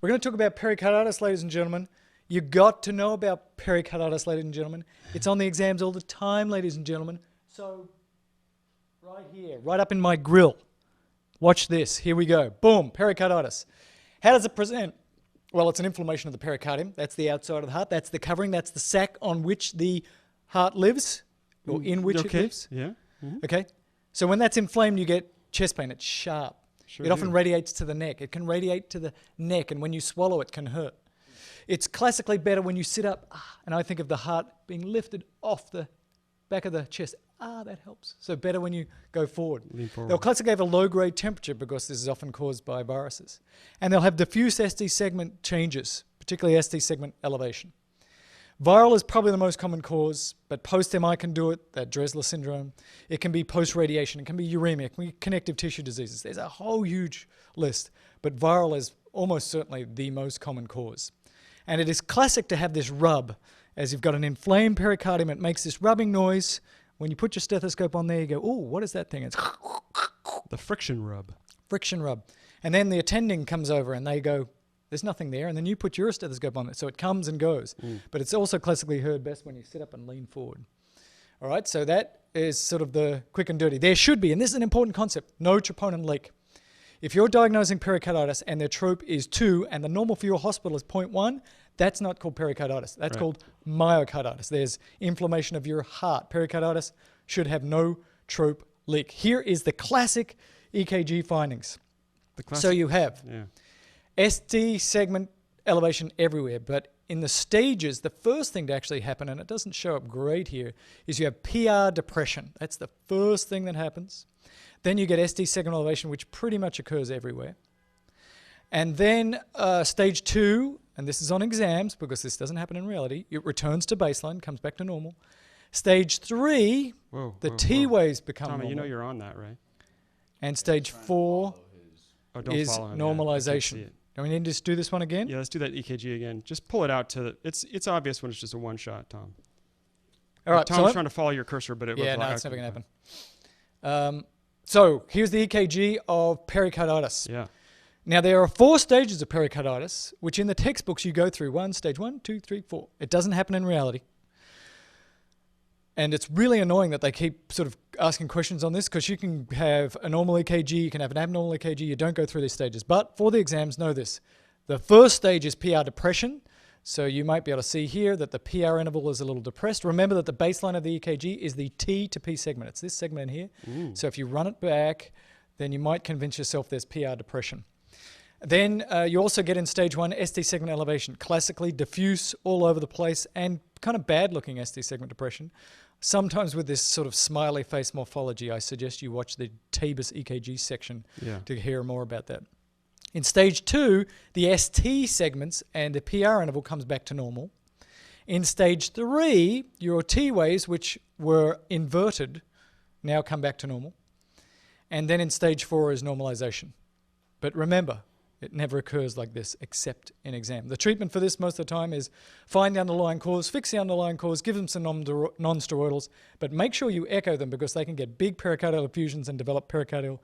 We're going to talk about pericarditis, ladies and gentlemen. You got to know about pericarditis, ladies and gentlemen. It's on the exams all the time, ladies and gentlemen. So, right here, right up in my grill. Watch this. Here we go. Boom, pericarditis. How does it present? Well, it's an inflammation of the pericardium. That's the outside of the heart. That's the covering. That's the sac on which the heart lives, or in which it lives. Yeah. Mm-hmm. Okay? So when that's inflamed, you get chest pain. It's sharp. Sure it often radiates to the neck. It can radiate to the neck, and when you swallow, it can hurt. It's classically better when you sit up, and I think of the heart being lifted off the back of the chest. That helps. So better when you go forward. Lean forward. They'll classically have a low-grade temperature because this is often caused by viruses. And they'll have diffuse ST segment changes, particularly ST segment elevation. Viral is probably the most common cause, but post-MI can do it, that Dressler syndrome. It can be post-radiation. It can be uremia. It can be connective tissue diseases. There's a whole huge list, but viral is almost certainly the most common cause. And it is classic to have this rub. As you've got an inflamed pericardium, it makes this rubbing noise. When you put your stethoscope on there, you go, ooh, what is that thing? It's the friction rub. Friction rub. And then the attending comes over and they go, there's nothing there. And then you put your stethoscope on it. So it comes and goes. But it's also classically heard best when you sit up and lean forward. All right, so that is sort of the quick and dirty. There should be, and this is an important concept, no troponin leak. If you're diagnosing pericarditis and their trope is 2 and the normal for your hospital is 0.1, that's not called pericarditis. That's called myocarditis. There's inflammation of your heart. Pericarditis should have no trope leak. Here is the classic EKG findings. So you have ST segment elevation everywhere, but in the stages, the first thing to actually happen, and it doesn't show up great here, is you have PR depression. That's the first thing that happens. Then you get ST segment elevation, which pretty much occurs everywhere. And then stage 2, and this is on exams because this doesn't happen in reality, it returns to baseline, comes back to normal. Stage 3, the T waves become normal. Tommy, you know you're on that, right? And stage 4 is normalization. Yeah, do we need to just do this one again? Yeah, let's do that EKG again. Just pull it out to it's obvious when it's just a one shot, Tom. All right, Tom's trying to follow your cursor, but it was no, it's never going to happen. So here's the EKG of pericarditis. Yeah. Now, there are 4 stages of pericarditis, which in the textbooks you go through. Stage 1, 2, 3, 4. It doesn't happen in reality. And it's really annoying that they keep sort of asking questions on this because you can have a normal EKG, you can have an abnormal EKG, you don't go through these stages. But for the exams, know this. The first stage is PR depression. So you might be able to see here that the PR interval is a little depressed. Remember that the baseline of the EKG is the T to P segment. It's this segment in here. So if you run it back, then you might convince yourself there's PR depression. Then you also get in stage 1 ST segment elevation, classically diffuse all over the place and kind of bad looking ST segment depression. Sometimes with this sort of smiley face morphology, I suggest you watch the TABIS EKG section to hear more about that. In stage 2, the ST segments and the PR interval comes back to normal. In stage 3, your T waves, which were inverted, now come back to normal. And then in stage 4 is normalization. But remember, it never occurs like this except in exam. The treatment for this most of the time is find the underlying cause, fix the underlying cause, give them some non-steroidals, but make sure you echo them because they can get big pericardial effusions and develop pericardial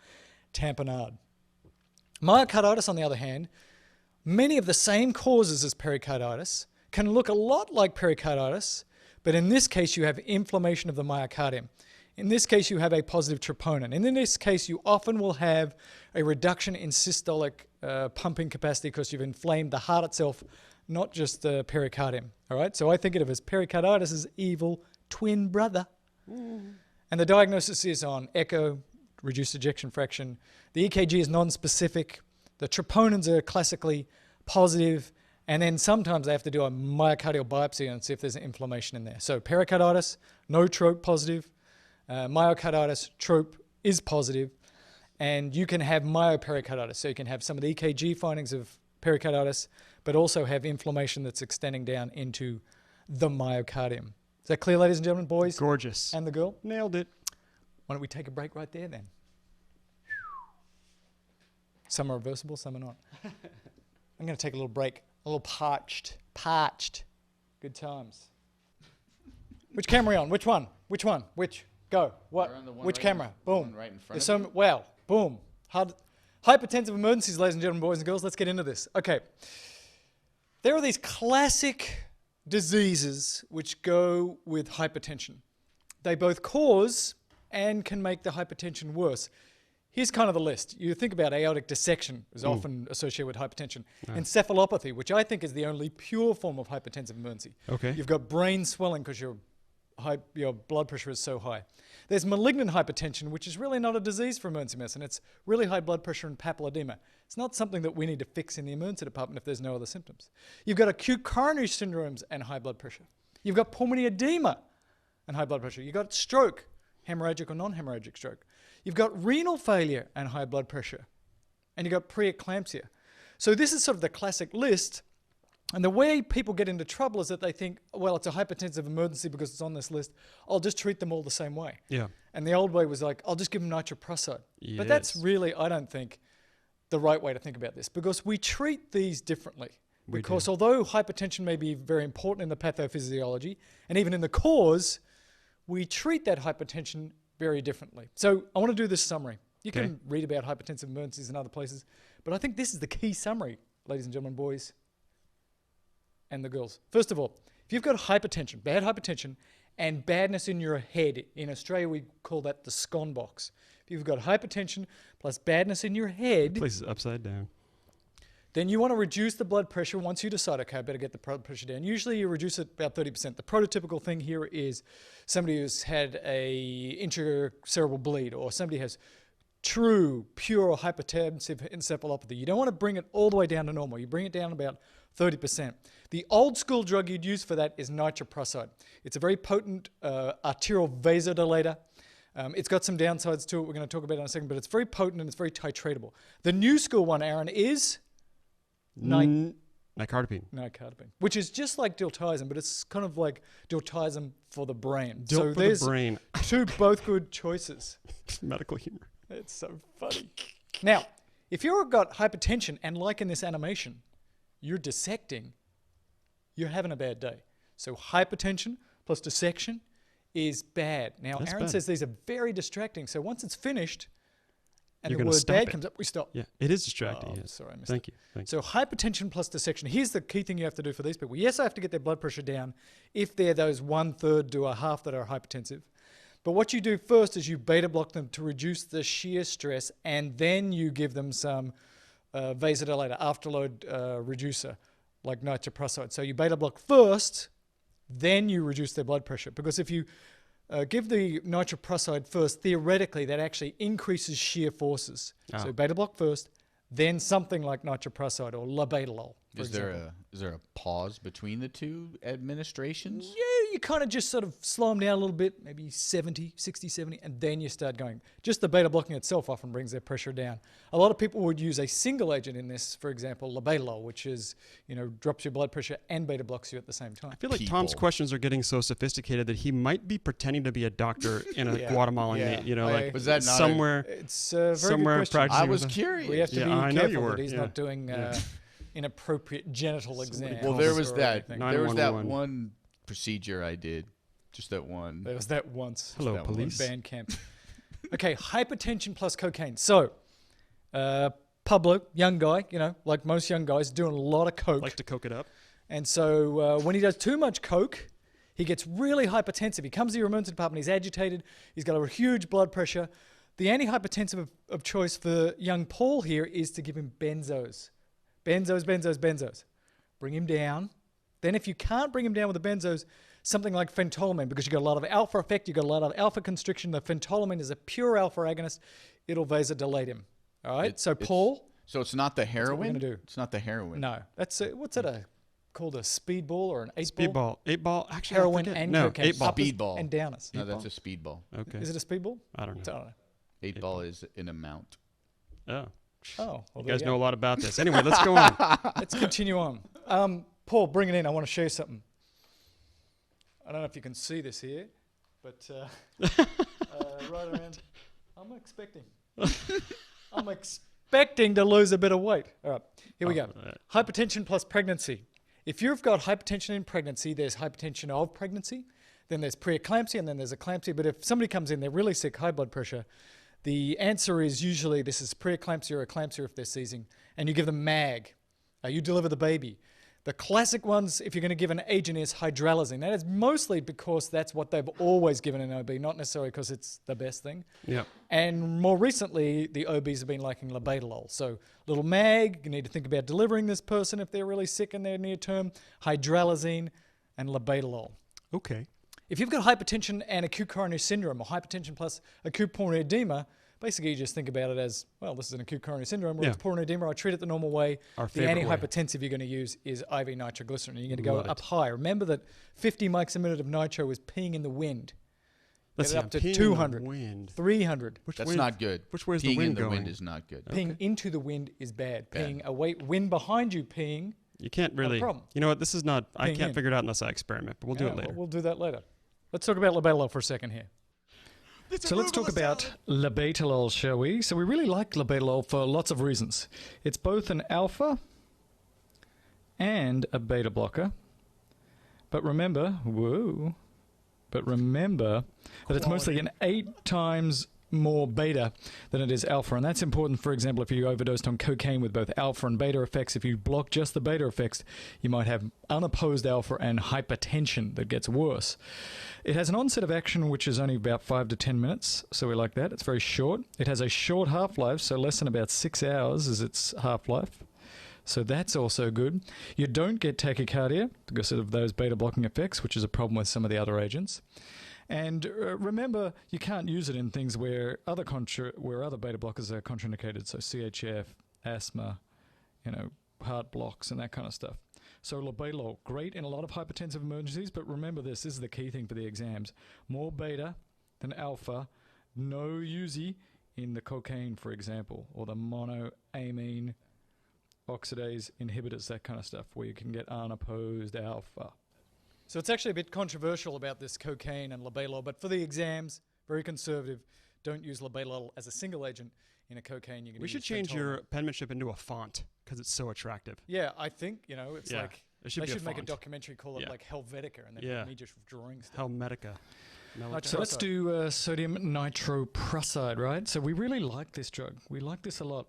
tamponade. Myocarditis, on the other hand, many of the same causes as pericarditis, can look a lot like pericarditis, but in this case you have inflammation of the myocardium. In this case, you have a positive troponin. And in this case, you often will have a reduction in systolic pumping capacity because you've inflamed the heart itself, not just the pericardium. All right? So I think of it as pericarditis' evil twin brother. And the diagnosis is on echo, reduced ejection fraction. The EKG is non-specific. The troponins are classically positive. And then sometimes they have to do a myocardial biopsy and see if there's an inflammation in there. So pericarditis, no trope positive. Myocarditis, trope is positive, and you can have myopericarditis. So you can have some of the EKG findings of pericarditis, but also have inflammation that's extending down into the myocardium. Is that clear, ladies and gentlemen, boys? Gorgeous. And the girl? Nailed it. Why don't we take a break right there then? Some are reversible, some are not. I'm going to take a little break. A little parched. Good times. Which camera are you on? Which one? Which? Go. What? We're on the one Which right camera? Boom. Right in front There's of some. Wow. Boom. Hard Hypertensive emergencies, ladies and gentlemen, boys and girls. Let's get into this. Okay. There are these classic diseases which go with hypertension. They both cause and can make the hypertension worse. Here's kind of the list. You think about aortic dissection is often associated with hypertension. Encephalopathy, which I think is the only pure form of hypertensive emergency. Okay. You've got brain swelling because your blood pressure is so high. There's malignant hypertension, which is really not a disease for emergency medicine. It's really high blood pressure and papilledema. It's not something that we need to fix in the emergency department if there's no other symptoms. You've got acute coronary syndromes and high blood pressure. You've got pulmonary edema and high blood pressure. You've got stroke, hemorrhagic or non-hemorrhagic stroke. You've got renal failure and high blood pressure. And you've got preeclampsia. So this is sort of the classic list. And the way people get into trouble is that they think, well, it's a hypertensive emergency because it's on this list. I'll just treat them all the same way. Yeah. And the old way was like, I'll just give them nitroprusside. But that's really, I don't think, the right way to think about this, because we treat these differently. Because although hypertension may be very important in the pathophysiology and even in the cause, we treat that hypertension very differently. So I want to do this summary. You can read about hypertensive emergencies in other places, but I think this is the key summary, ladies and gentlemen, boys and the girls. First of all, if you've got hypertension, bad hypertension, and badness in your head, in Australia we call that the scone box. If you've got hypertension plus badness in your head, The place is upside down. then you want to reduce the blood pressure once you decide, okay, I better get the blood pressure down. Usually you reduce it about 30%. The prototypical thing here is somebody who's had a intracerebral bleed, or somebody has true, pure hypertensive encephalopathy. You don't want to bring it all the way down to normal. You bring it down about 30%. The old school drug you'd use for that is nitroprusside. It's a very potent arterial vasodilator. It's got some downsides to it we're going to talk about in a second, but it's very potent and it's very titratable. The new school one, Aaron, is Nicardipine. nicardipine, which is just like diltiazem, but it's kind of like diltiazem for the brain. Dilt for there's the brain. two both good choices. Medical humor. It's so funny. Now, if you've got hypertension and like in this animation, you're dissecting, you're having a bad day. So hypertension plus dissection is bad. Now, That's Aaron bad. says these are very distracting. So once it's finished and You're the gonna word stop bad it. comes up, we stop. Yeah, it is distracting. Oh, yes. sorry, I missed Thank you. Thank you. So hypertension plus dissection. Here's the key thing you have to do for these people. Yes, I have to get their blood pressure down if they're those 1/3 to a half that are hypertensive. But what you do first is you beta block them to reduce the shear stress, and then you give them some vasodilator, afterload reducer, like nitroprusside. So you beta block first, then you reduce their blood pressure. Because if you give the nitroprusside first, theoretically, that actually increases shear forces. So beta block first, then something like nitroprusside or labetalol, for example. Is there a pause between the two administrations? Yeah, you kind of just sort of slow them down a little bit, maybe 60, 70, and then you start going. Just the beta blocking itself often brings their pressure down. A lot of people would use a single agent in this, for example, labetalol, which is, drops your blood pressure and beta blocks you at the same time. I feel like Tom's questions are getting so sophisticated that he might be pretending to be a doctor in a Guatemalan, Was that not somewhere. It's a very somewhere good question. practicing I was with a- curious. We have to Yeah, be I know you careful were, that he's yeah. not doing inappropriate genital exams. Well, there was or that. anything. There was that 911. one procedure I did. Just that one. There was that once. Hello, that one. police. Band camp. Okay, hypertension plus cocaine. So, Pablo, young guy, like most young guys, doing a lot of coke. Like to coke it up. And so when he does too much coke, he gets really hypertensive. He comes to your emergency department, he's agitated, he's got a huge blood pressure. The antihypertensive of choice for young Paul here is to give him benzos. Benzos. Bring him down. Then if you can't bring him down with the benzos, something like phentolamine, because you've got a lot of alpha effect, you've got a lot of alpha constriction. The phentolamine is a pure alpha agonist. It'll vasodilate him. All right? Paul? So it's not the heroin? we're gonna do. It's not the heroin. No. That's what's that called a speedball or an 8 Speedball. 8-ball. Actually, I Heroin forget. and no, cocaine. 8-ball. Uppers Speedball. and downers. No, that's a speedball. Okay. Is it a speedball? I don't I know. don't know. 8-ball is an amount. Oh. Oh, well, You there guys you know go. a lot about this. Anyway, let's go on. Let's continue on. Paul, bring it in. I want to show you something. I don't know if you can see this here, but right around. I'm expecting to lose a bit of weight. All right, here we go. Hypertension plus pregnancy. If you've got hypertension in pregnancy, there's hypertension of pregnancy, then there's preeclampsia, and then there's eclampsia. But if somebody comes in, they're really sick, high blood pressure, the answer is usually this is preeclampsia or eclampsia if they're seizing, and you give them MAG. You deliver the baby. The classic ones, if you're going to give an agent, is hydralazine. That is mostly because that's what they've always given in OB, not necessarily because it's the best thing. Yeah. And more recently, the OBs have been liking labetalol. So little MAG, you need to think about delivering this person if they're really sick in their near term, hydralazine and labetalol. Okay. If you've got hypertension and acute coronary syndrome, or hypertension plus acute pulmonary edema, basically you just think about it as, well, this is an acute coronary syndrome, or it's pulmonary edema, I treat it the normal way. Our The favorite way. antihypertensive you're going to use is IV nitroglycerin. You're going to go Love it. up high. Remember that 50 mics a minute of nitro is peeing in the wind. Let's Get it see, up to I'm peeing in the 200, wind. 300. That's way- not good. Which way is Peeing the wind in the going? wind is not good. Peeing into the wind is bad. Bad. Peeing away, wind behind you peeing. You can't really. problem. You know what? This is not. I Peeing can't in. figure it out unless I experiment. But we'll do Yeah, it later. We'll do that later. Let's talk about labetalol for a second here. So let's talk about labetalol, shall we? So we really like labetalol for lots of reasons. It's both an alpha and a beta blocker. But remember that it's mostly an 8 times more beta than it is alpha. And that's important, for example, if you overdosed on cocaine with both alpha and beta effects. If you block just the beta effects, you might have unopposed alpha and hypertension that gets worse. It has an onset of action which is only about 5 to 10 minutes, so we like that. It's very short. It has a short half-life, so less than about 6 hours is its half-life. So that's also good. You don't get tachycardia because of those beta blocking effects, which is a problem with some of the other agents. And remember, you can't use it in things where other beta blockers are contraindicated, so CHF, asthma, heart blocks and that kind of stuff. So labetalol, great in a lot of hypertensive emergencies, but remember this is the key thing for the exams. More beta than alpha, no UZI in the cocaine, for example, or the monoamine oxidase inhibitors, that kind of stuff, where you can get unopposed alpha. So it's actually a bit controversial about this cocaine and labetalol, but for the exams, very conservative. Don't use labetalol as a single agent in a cocaine. We should change your penmanship into a font because it's so attractive. Yeah, I think, it's like It should they be should make a font. documentary, call it like Helvetica, and then me just drawing stuff. Helmetica. So let's do sodium nitroprusside, right? So we really like this drug. We like this a lot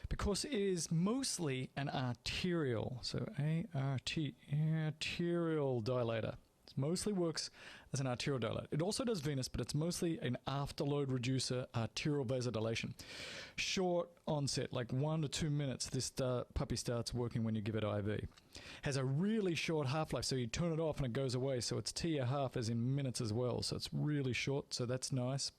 because it is mostly an arterial, so ART, arterial dilator. It mostly works as an arterial dilator. It also does venous, but it's mostly an afterload reducer, arterial vasodilation. Short onset, like 1 to 2 minutes, this puppy starts working when you give it IV. Has a really short half-life, so you turn it off and it goes away, so it's T1/2 as in minutes as well, so it's really short, so that's nice.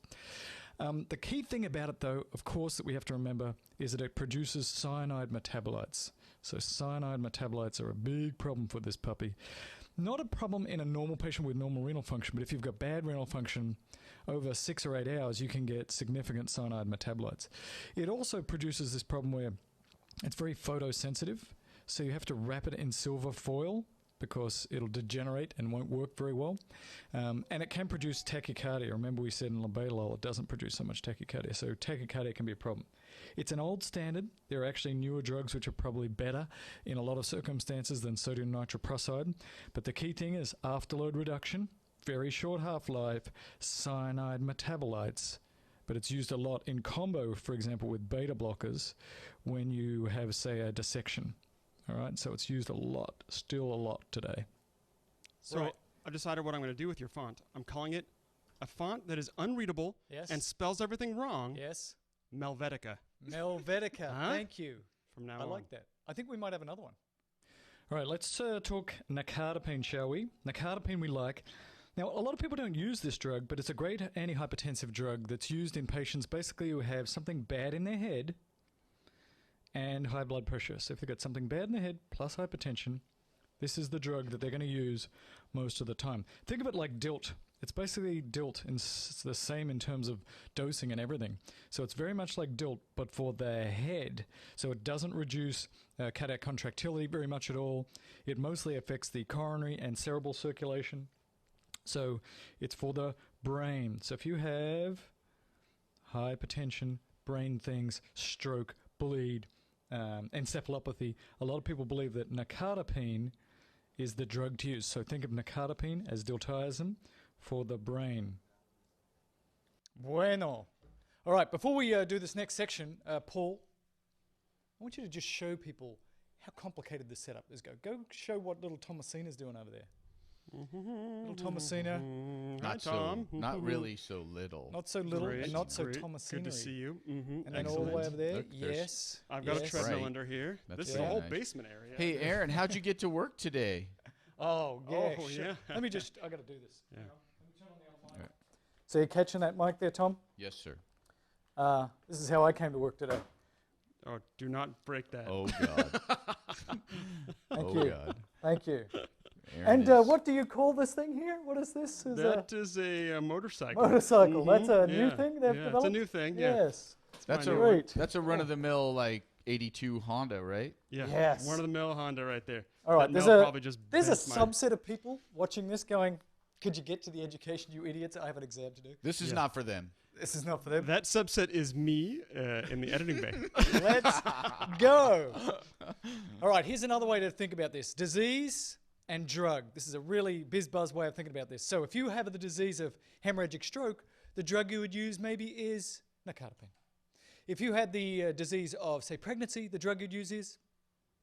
The key thing about it, though, of course, that we have to remember is that it produces cyanide metabolites. So cyanide metabolites are a big problem for this puppy. Not a problem in a normal patient with normal renal function, but if you've got bad renal function, over 6 or 8 hours, you can get significant cyanide metabolites. It also produces this problem where it's very photosensitive, so you have to wrap it in silver foil because it'll degenerate and won't work very well. And it can produce tachycardia. Remember we said in labetalol it doesn't produce so much tachycardia, so tachycardia can be a problem. It's an old standard. There are actually newer drugs which are probably better in a lot of circumstances than sodium nitroprusside. But the key thing is afterload reduction, very short half-life, cyanide metabolites. But it's used a lot in combo, for example, with beta blockers when you have, say, a dissection. All right, so it's used a lot, still a lot today. So I've decided what I'm going to do with your font. I'm calling it a font that is unreadable and spells everything wrong. Yes. Melvetica. Melvetica. Thank you. From now I on. like that. I think we might have another one. All right, let's talk nicardipine, shall we? Nicardipine we like. Now, a lot of people don't use this drug, but it's a great antihypertensive drug that's used in patients basically who have something bad in their head and high blood pressure. So if they've got something bad in their head plus hypertension, this is the drug that they're going to use most of the time. Think of it like DILT. It's basically DILT, and it's the same in terms of dosing and everything. So it's very much like DILT, but for the head. So it doesn't reduce cardiac contractility very much at all. It mostly affects the coronary and cerebral circulation. So it's for the brain. So if you have hypertension, brain things, stroke, bleed, encephalopathy, a lot of people believe that nicardipine is the drug to use. So think of nicardipine as diltiazem for the brain. Bueno. All right, before we do this next section, Paul, I want you to just show people how complicated this setup is. Go show what little Thomasina's doing over there. Little Thomasina. Hi, Tom. Not really so little. Not so little Great, and not so great. Thomasina. Good to see you. And then all the way over there. Look, Yes. I've got a yes. treadmill Right. under here. That's This is very a whole nice. basement area. Hey, Aaron, how'd you get to work today? Oh, yeah. Oh, shit. yeah. Let me just, I got to do this. Yeah. Hang on. Let me turn on the other mic. Right. So you're catching that mic there, Tom? Yes, sir. This is how I came to work today. Oh, do not break that. Oh, God. Thank oh, you. God. Thank you. Aaron And is- what do you call this thing here? What is this? Is That is a motorcycle. motorcycle. That's a new Yeah, thing they've yeah, developed? It's a new thing, yeah. Yes. That's my a new Great. that's a run-of-the-mill, like, 82 Honda, right? Yeah. Yes. One-of-the-mill Honda right there. All right, That there's Mel a probably just there's a bent mine. subset of people watching this going, could you get to the education, you idiots? I have an exam to do. This is Yeah. not for them. This is not for them. That subset is me in the editing bay. Let's go. All right, here's another way to think about this. Disease and drug. This is a really biz-buzz way of thinking about this. So if you have the disease of hemorrhagic stroke, the drug you would use maybe is nicardipine. If you had the disease of, say, pregnancy, the drug you'd use is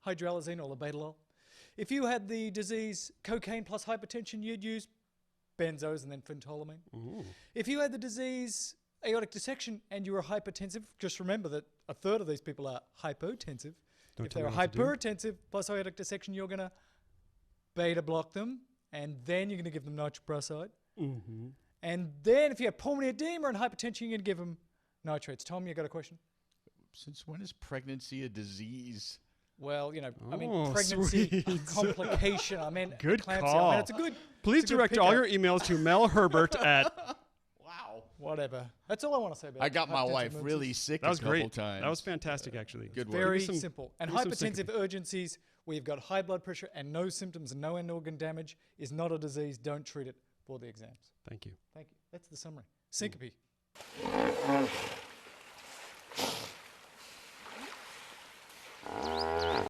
hydralazine or labetalol. If you had the disease cocaine plus hypertension, you'd use benzos and then phentolamine. Ooh. If you had the disease aortic dissection and you were hypertensive, just remember that a third of these people are hypotensive. Don't If tell they're me what to do. hypertensive plus aortic dissection, you're going to beta block them, and then you're going to give them nitroprusside. Mm-hmm. And then if you have pulmonary edema and hypertension, you're going to give them nitrates. Tom, you got a question? Since when is pregnancy a disease? Well, you know, I mean, Oh, pregnancy sweet. complication. I mean, Good eclampsia. I call. mean, it's a good. Please it's a good direct all pickup. your emails to Mel Herbert at. Wow. Whatever. That's all I want to say about it. I got my hypertensive wife emergencies. really sick That was a couple great. times. That was fantastic, actually. Good work. Very Give me some- simple. And give me some hypertensive sympathy. urgencies, where you've got high blood pressure and no symptoms and no end organ damage, is not a disease. Don't treat it for the exams. Thank you. Thank you. That's the summary. Syncope.